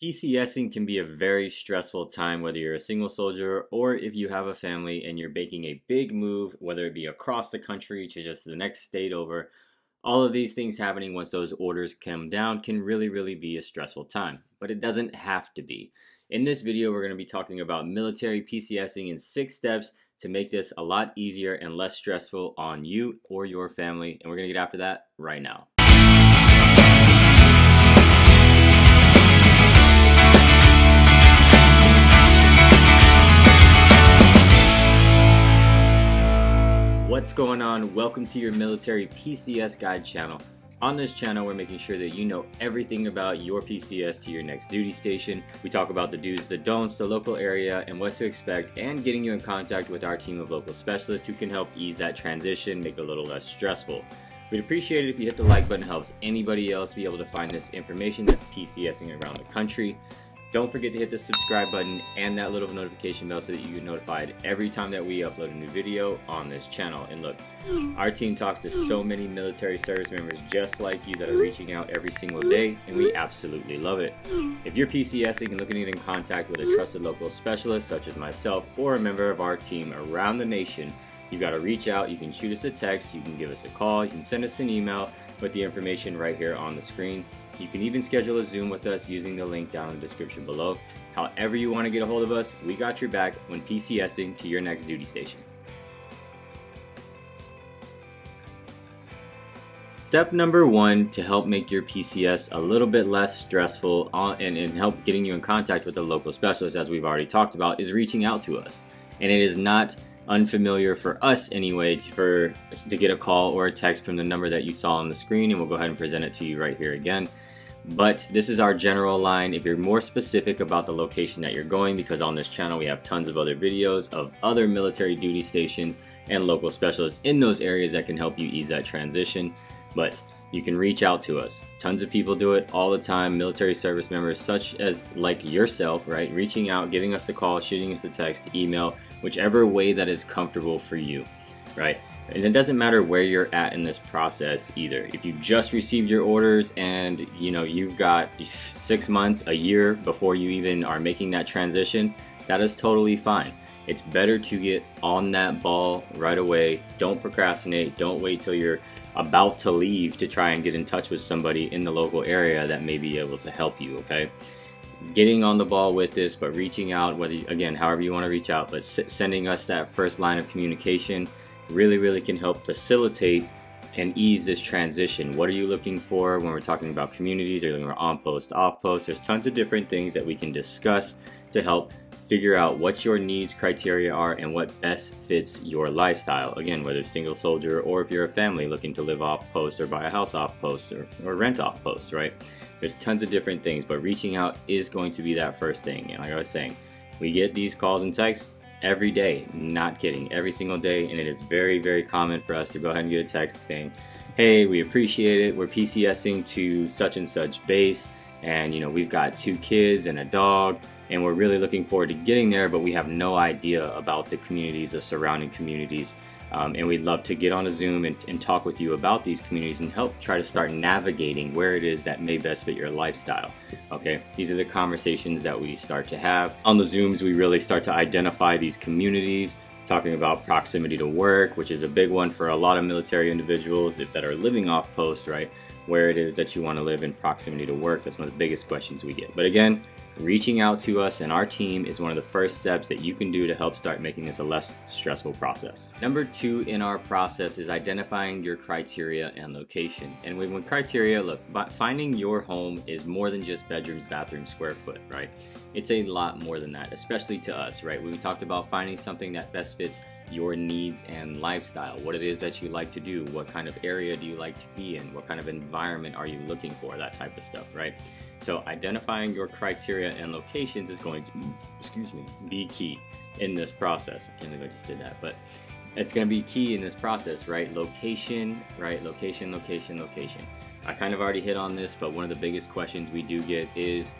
PCSing can be a very stressful time, whether you're a single soldier or if you have a family and you're making a big move, whether it be across the country to just the next state over. All of these things happening once those orders come down can really be a stressful time, but it doesn't have to be. In this video, we're going to be talking about military PCSing in 6 steps to make this a lot easier and less stressful on you or your family, and we're going to get after that right now. What's going on? Welcome to your military PCS guide channel. On this channel, we're making sure that you know everything about your PCS to your next duty station. We talk about the do's, the don'ts, the local area, and what to expect, and getting you in contact with our team of local specialists who can help ease that transition, make it a little less stressful. We'd appreciate it if you hit the like button. It helps anybody else be able to find this information that's PCSing around the country. Don't forget to hit the subscribe button and that little notification bell so that you get notified every time that we upload a new video on this channel. And look, our team talks to so many military service members just like you that are reaching out every single day, and we absolutely love it. If you're PCSing and looking to get in contact with a trusted local specialist such as myself or a member of our team around the nation, you got to reach out. You can shoot us a text, you can give us a call, you can send us an email with the information right here on the screen. You can even schedule a Zoom with us using the link down in the description below. However you want to get a hold of us, we got your back when PCSing to your next duty station. Step number 1 to help make your PCS a little bit less stressful and help getting you in contact with the local specialist, as we've already talked about, is reaching out to us. And it is not unfamiliar for us anyway to get a call or a text from the number that you saw on the screen, and we'll go ahead and present it to you right here again. But this is our general line. If you're more specific about the location that you're going, because on this channel we have tons of other videos of other military duty stations and local specialists in those areas that can help you ease that transition. But you can reach out to us. Tons of people do it all the time. Military service members such as like yourself, right? Reaching out, giving us a call, shooting us a text, email, whichever way that is comfortable for you, right? And it doesn't matter where you're at in this process either. If you just received your orders and you've got 6 months, a year before you even are making that transition, that is totally fine. It's better to get on that ball right away. Don't procrastinate. Don't wait till you're about to leave to try and get in touch with somebody in the local area that may be able to help you, okay? Getting on the ball with this, but reaching out, whether, again, however you want to reach out, but sending us that first line of communication really can help facilitate and ease this transition. What are you looking for when we're talking about communities? Are you looking for on post, off post? There's tons of different things that we can discuss to help figure out what your needs criteria are and what best fits your lifestyle. Again, whether it's single soldier or if you're a family looking to live off post or buy a house off post or rent off post, right? There's tons of different things, but reaching out is going to be that first thing. And like I was saying, we get these calls and texts every day, not kidding, every single day, and it is very common for us to go ahead and get a text saying, hey, we appreciate it, we're PCSing to such and such base, and we've got 2 kids and a dog, and we're really looking forward to getting there, but we have no idea about the communities, the surrounding communities, and we'd love to get on a Zoom and talk with you about these communities and help try to start navigating where it is that may best fit your lifestyle. Okay, these are the conversations that we start to have. On the Zooms, we really start to identify these communities, talking about proximity to work, which is a big one for a lot of military individuals that are living off post, right? Where it is that you want to live in proximity to work. That's one of the biggest questions we get. But again, reaching out to us and our team is one of the first steps that you can do to help start making this a less stressful process. Number 2 in our process is identifying your criteria and location. And when criteria, look, finding your home is more than just bedrooms, bathrooms, square foot, right? It's a lot more than that, especially to us, right? We talked about finding something that best fits your needs and lifestyle, what it is that you like to do, what kind of area do you like to be in, what kind of environment are you looking for, that type of stuff, right? So identifying your criteria and locations is going to, be key in this process. I can't believe I just did that, but it's going to be key in this process, right? Location, right? Location. I kind of already hit on this, but one of the biggest questions we do get is,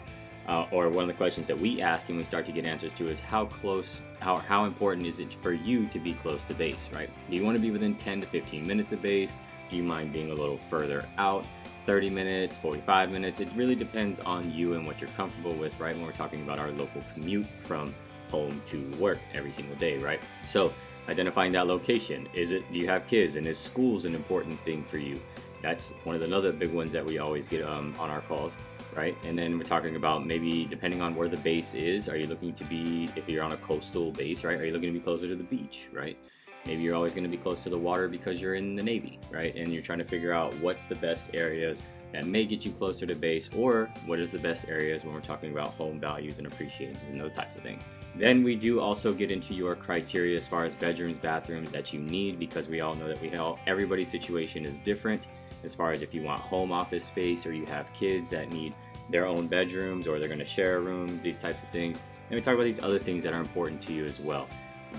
or one of the questions that we ask and we start to get answers to is how important is it for you to be close to base, right? Do you want to be within 10 to 15 minutes of base? Do you mind being a little further out? 30 minutes, 45 minutes. It really depends on you and what you're comfortable with, right? When we're talking about our local commute from home to work every single day, right? So identifying that location. Do you have kids, and is schools an important thing for you? That's one of the other big ones that we always get on our calls, right? And then we're talking about maybe depending on where the base is, are you looking to be, if you're on a coastal base, right? Are you looking to be closer to the beach, right? Maybe you're always going to be close to the water because you're in the Navy, right? And you're trying to figure out what's the best areas that may get you closer to base, or what is the best areas when we're talking about home values and appreciations and those types of things. Then we do also get into your criteria as far as bedrooms, bathrooms that you need, because we all know that everybody's situation is different as far as if you want home office space, or you have kids that need their own bedrooms, or they're going to share a room, these types of things. And we talk about these other things that are important to you as well.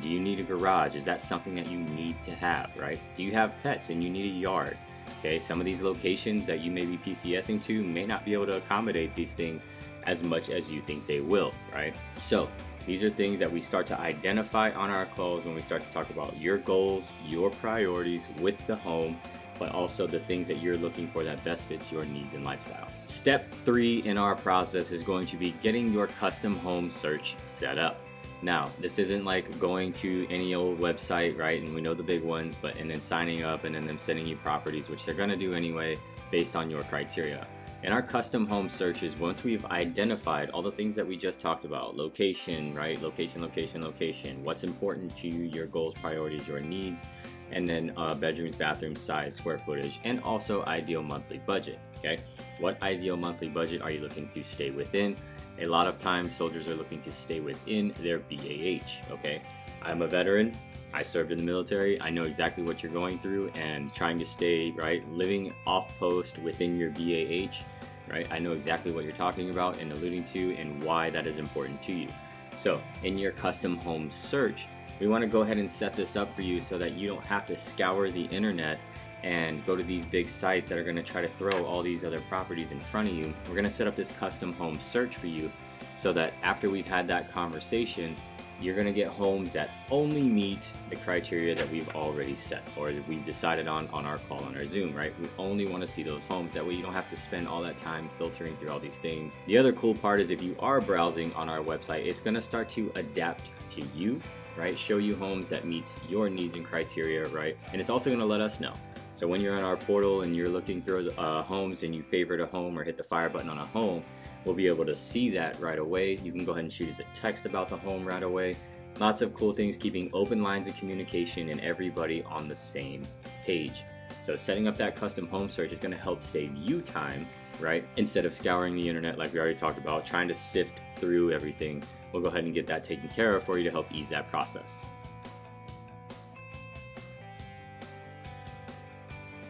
Do you need a garage? Is that something that you need to have, right? Do you have pets and you need a yard? Okay, some of these locations that you may be PCSing to may not be able to accommodate these things as much as you think they will, right? So these are things that we start to identify on our calls when we start to talk about your goals, your priorities with the home, but also the things that you're looking for that best fits your needs and lifestyle. Step 3 in our process is going to be getting your custom home search set up. Now, this isn't like going to any old website, right? And we know the big ones, and then signing up and then them sending you properties, which they're gonna do anyway based on your criteria. In our custom home searches, once we've identified all the things that we just talked about, location, right? Location, what's important to you, your goals, priorities, your needs, and then bedrooms, bathrooms, size, square footage, and also ideal monthly budget, okay? What ideal monthly budget are you looking to stay within? A lot of times soldiers are looking to stay within their BAH, okay? I'm a veteran, I served in the military, I know exactly what you're going through, and trying to stay, right, living off post within your BAH, right? I know exactly what you're talking about and alluding to and why that is important to you. So in your custom home search, we want to go ahead and set this up for you so that you don't have to scour the internet and go to these big sites that are going to try to throw all these other properties in front of you. We're going to set up this custom home search for you so that after we've had that conversation, you're going to get homes that only meet the criteria that we've already set, or that we've decided on our call on our Zoom, right? We only want to see those homes. That way you don't have to spend all that time filtering through all these things. The other cool part is if you are browsing on our website, it's going to start to adapt to you, right? Show you homes that meets your needs and criteria, right? And it's also going to let us know. So when you're on our portal and you're looking through homes and you favorite a home or hit the fire button on a home, we'll be able to see that right away. You can go ahead and shoot us a text about the home right away. Lots of cool things, keeping open lines of communication and everybody on the same page. So setting up that custom home search is going to help save you time, right? Instead of scouring the internet like we already talked about, trying to sift through everything, we'll go ahead and get that taken care of for you to help ease that process.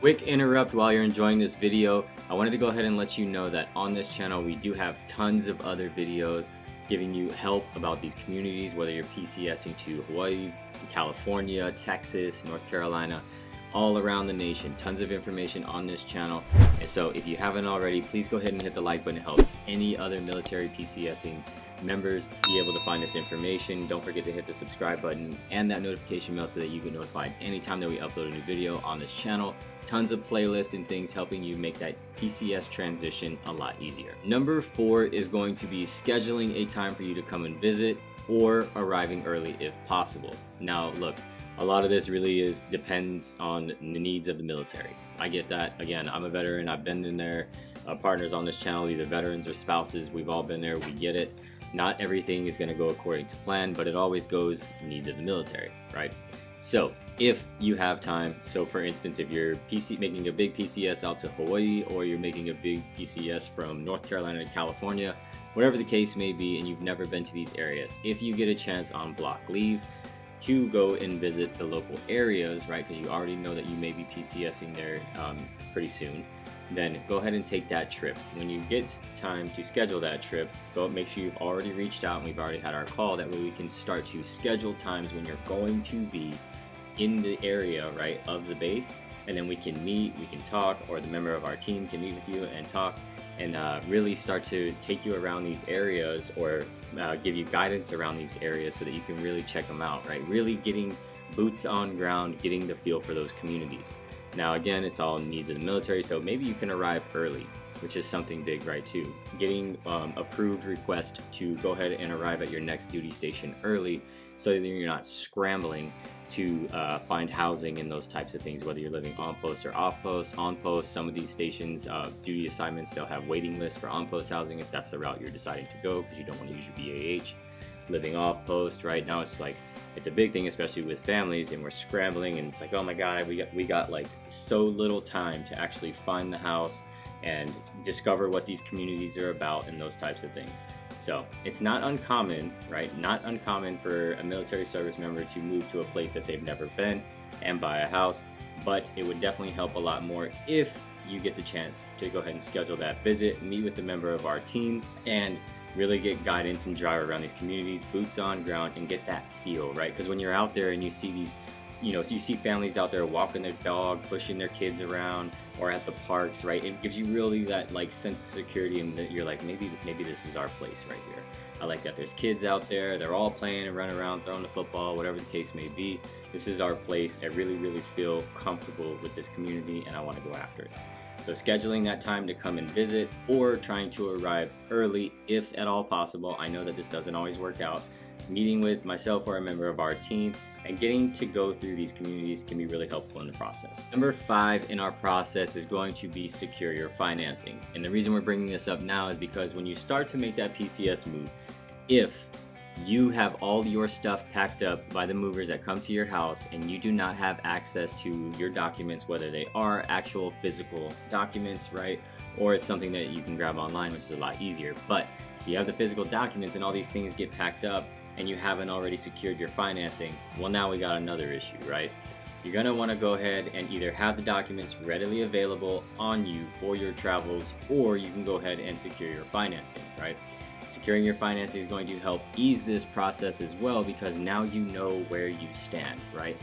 Quick interrupt while you're enjoying this video. I wanted to go ahead and let you know that on this channel we do have tons of other videos giving you help about these communities, whether you're PCSing to Hawaii, California, Texas, North Carolina, all around the nation. Tons of information on this channel. And so if you haven't already, please go ahead and hit the like button. It helps any other military PCSing members be able to find this information. Don't forget to hit the subscribe button and that notification bell so that you get notified anytime that we upload a new video on this channel. Tons of playlists and things helping you make that PCS transition a lot easier. Number 4 is going to be scheduling a time for you to come and visit, or arriving early if possible. Now look, a lot of this really depends on the needs of the military. I get that. Again, I'm a veteran, I've been in there. Partners on this channel, either veterans or spouses, we've all been there, we get it. Not everything is going to go according to plan, but it always goes needs of the military, right? So if you have time, so for instance, if you're making a big PCS out to Hawaii, or you're making a big PCS from North Carolina to California, whatever the case may be, and you've never been to these areas, if you get a chance on block leave to go and visit the local areas, right, because you already know that you may be PCSing there pretty soon, then go ahead and take that trip. When you get time to schedule that trip, make sure you've already reached out and we've already had our call. That way we can start to schedule times when you're going to be in the area, right, of the base, and then we can meet, we can talk, or the member of our team can meet with you and talk, and really start to take you around these areas, or give you guidance around these areas so that you can really check them out, right? Really getting boots on ground, getting the feel for those communities. Now again, it's all needs of the military, so maybe you can arrive early, which is something big, right, too. Getting approved request to go ahead and arrive at your next duty station early so that you're not scrambling to find housing and those types of things, whether you're living on post or off post. On post, some of these stations, duty assignments, they'll have waiting lists for on post housing if that's the route you're deciding to go, because you don't want to use your BAH. Living off post, right now it's like, it's a big thing, especially with families, and we're scrambling, and it's like, oh my god, we got like so little time to actually find the house and discover what these communities are about and those types of things. So it's not uncommon, right? Not uncommon for a military service member to move to a place that they've never been and buy a house, but it would definitely help a lot more if you get the chance to go ahead and schedule that visit, meet with a member of our team, and really get guidance and drive around these communities, boots on ground, and get that feel, right? Because when you're out there and you see these, you see families out there walking their dog, pushing their kids around, or at the parks, right? It gives you really that like sense of security, and that you're like, maybe this is our place right here. I like that there's kids out there, they're all playing and running around, throwing the football, whatever the case may be. This is our place. I really feel comfortable with this community, and I want to go after it. So scheduling that time to come and visit, or trying to arrive early if at all possible. I know that this doesn't always work out. Meeting with myself or a member of our team and getting to go through these communities can be really helpful in the process. Number 5 in our process is going to be secure your financing. And the reason we're bringing this up now is because when you start to make that PCS move, if you have all your stuff packed up by the movers that come to your house and you do not have access to your documents, whether they are actual physical documents, right, or it's something that you can grab online, which is a lot easier, but you have the physical documents and all these things get packed up and you haven't already secured your financing, well, now we got another issue, right? You're going to want to go ahead and either have the documents readily available on you for your travels, or you can go ahead and secure your financing, right? Securing your financing is going to help ease this process as well, because now you know where you stand, right?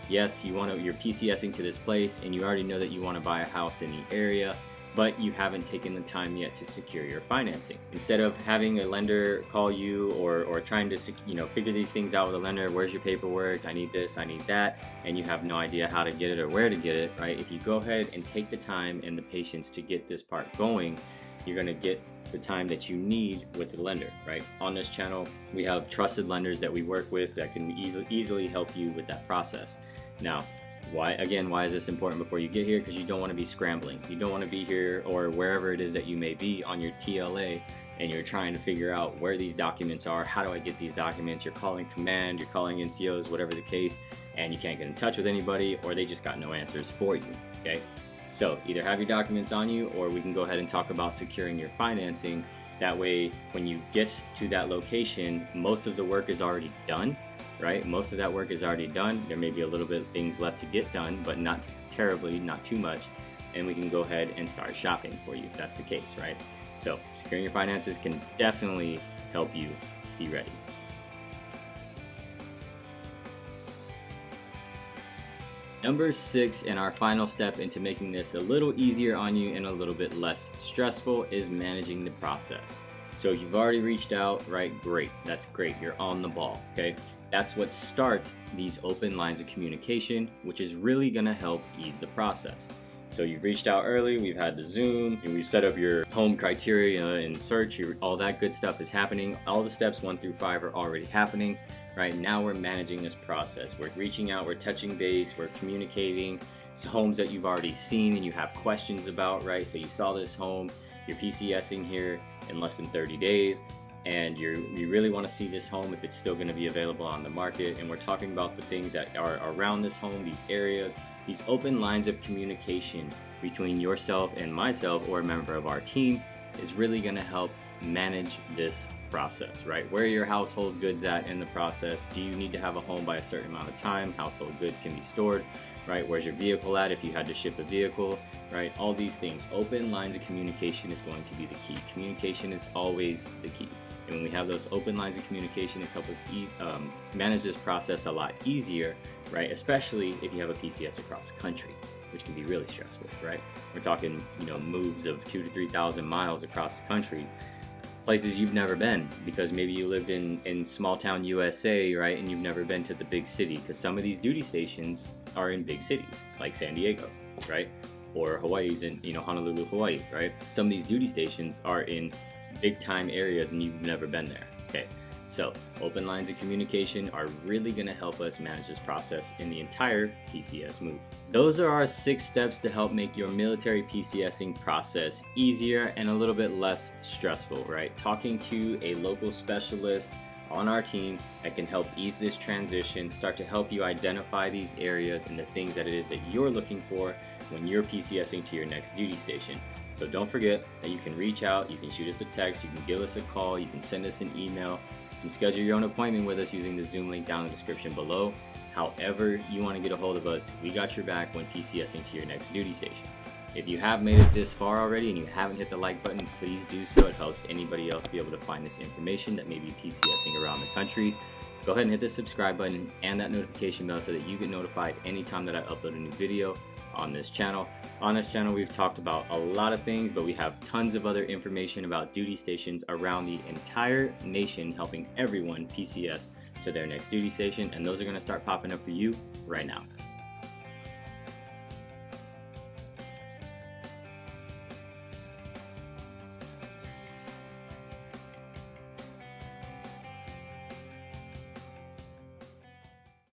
Yes, you're PCSing to this place and you already know that you want to buy a house in the area, but you haven't taken the time yet to secure your financing. Instead of having a lender call you or trying to figure these things out with a lender, where's your paperwork, I need this, I need that, and you have no idea how to get it or where to get it, right? If you go ahead and take the time and the patience to get this part going, you're going to get the time that you need with the lender, right? On this channel, we have trusted lenders that we work with that can easily help you with that process. Now, why is this important before you get here? Because you don't want to be scrambling. You don't want to be here or wherever it is that you may be on your TLA and you're trying to figure out where these documents are. How do I get these documents? You're calling command, you're calling NCOs, whatever the case, and you can't get in touch with anybody, or they just got no answers for you, okay? So either have your documents on you, or we can go ahead and talk about securing your financing. That way, when you get to that location, most of the work is already done, right? Most of that work is already done. There may be a little bit of things left to get done, but not terribly, not too much. And we can go ahead and start shopping for you if that's the case, right? So securing your finances can definitely help you be ready. Number 6, and our final step into making this a little easier on you and a little bit less stressful, is managing the process. So you've already reached out, right? Great, that's great, you're on the ball, okay? That's what starts these open lines of communication, which is really gonna help ease the process. So you've reached out early, we've had the Zoom, and we've set up your home criteria and search, all that good stuff is happening. All the steps 1 through 5 are already happening. Right now we're managing this process. We're reaching out, we're touching base, we're communicating. It's homes that you've already seen and you have questions about, right? So you saw this home, you're PCSing here in less than 30 days, and you really want to see this home if it's still going to be available on the market. And we're talking about the things that are around this home, these areas, these open lines of communication between yourself and myself or a member of our team is really going to help manage this process, right? Where are your household goods at in the process? Do you need to have a home by a certain amount of time? Household goods can be stored, right? Where's your vehicle at if you had to ship a vehicle, right? All these things. Open lines of communication is going to be the key. Communication is always the key. And when we have those open lines of communication, it's helped us manage this process a lot easier, right? Especially if you have a PCS across the country, which can be really stressful, right? We're talking, moves of 2,000 to 3,000 miles across the country. Places you've never been, because maybe you lived in small town USA, right, and you've never been to the big city, because some of these duty stations are in big cities like San Diego, right? Or Hawaii's in, Honolulu, Hawaii, right? Some of these duty stations are in big time areas and you've never been there, okay? So open lines of communication are really going to help us manage this process in the entire PCS move. Those are our 6 steps to help make your military PCSing process easier and a little bit less stressful, right? Talking to a local specialist on our team that can help ease this transition, start to help you identify these areas and the things that it is that you're looking for when you're PCSing to your next duty station. So don't forget that you can reach out, you can shoot us a text, you can give us a call, you can send us an email, you can schedule your own appointment with us using the Zoom link down in the description below. However you want to get a hold of us, we got your back when PCSing to your next duty station. If you have made it this far already and you haven't hit the like button, please do so. It helps anybody else be able to find this information that may be PCSing around the country. Go ahead and hit the subscribe button and that notification bell so that you get notified anytime that I upload a new video on this channel. On this channel, we've talked about a lot of things, but we have tons of other information about duty stations around the entire nation, helping everyone PCS to their next duty station, and those are going to start popping up for you right now.